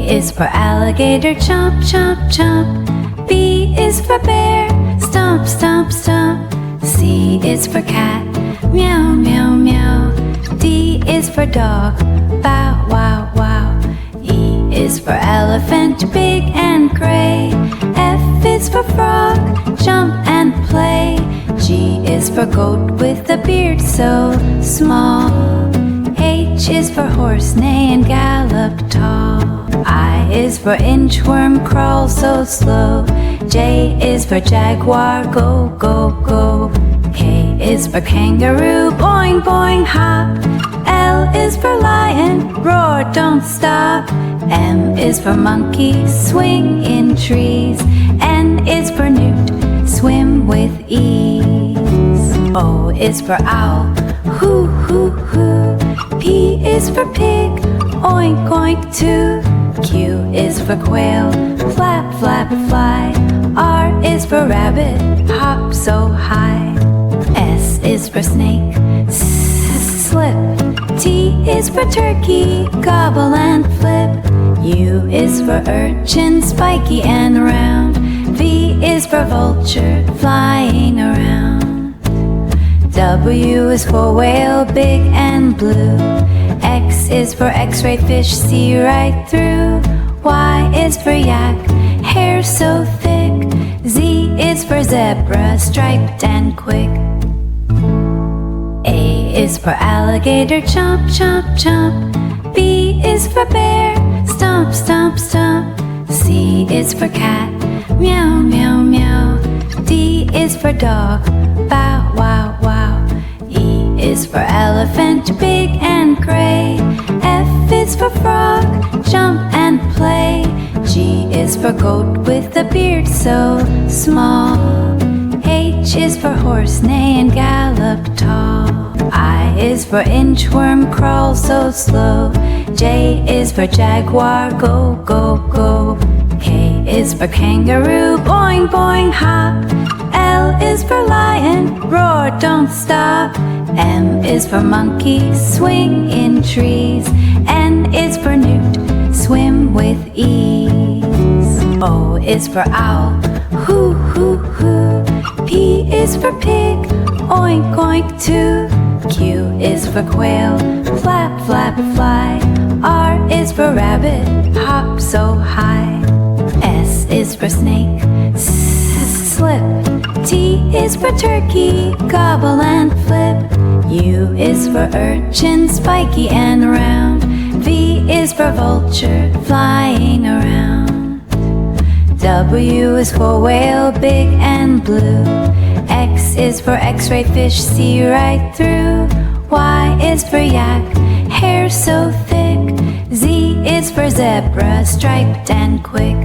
is for alligator, chomp, chomp, chomp. B is for bear, stomp, stomp, stomp. C is for cat, meow, meow, meow. D is for dog, bow, wow, wow. E is for elephant, big and gray. F is for frog, jump and play. G is for goat with a beard so small. H is for horse, neigh and gallop tall. I is for inchworm, crawl so slow. J is for jaguar, go, go, go. K is for kangaroo, boing, boing, hop. L is for lion, roar, don't stop. M is for monkey, swing in trees. N is for newt, swim with ease. O is for owl, hoo, hoo, hoo. P is for pig, oink, oink, too. Q is for quail, flap, flap, fly. R is for rabbit, hop so high. S is for snake, slip. T is for turkey, gobble and flip. U is for urchin, spiky and round. V is for vulture, flying around. W is for whale, big and blue. X is for x-ray fish, see right through. Y is for yak, hair so thick. Z is for zebra, striped and quick. A is for alligator, chomp, chomp, chomp. B is for bear, stomp, stomp, stomp. C is for cat, meow, meow, meow. D is for dog, bow, wow, wow. E is for elephant, big and gray. F is for frog, jump and play. G is for goat with a beard so small. H is for horse, neigh and gallop tall. I is for inchworm, crawl so slow. J is for jaguar, go, go, go. K is for kangaroo, boing, boing, hop. L is for lion, roar, don't stop. M is for monkey, swing in trees. N is for newt, swim with ease. O is for owl, hoo, hoo, hoo. P is for pig, oink, oink, too. Q is for quail, flap, flap, fly. R is for rabbit, hop so high. S is for snake, slip. T is for turkey, gobble and flip. U is for urchin, spiky and round. V is for vulture, flying around. W is for whale, big and blue. X is for x-ray fish, see right through. Y is for yak, hair so thick. Z is for zebra, striped and quick.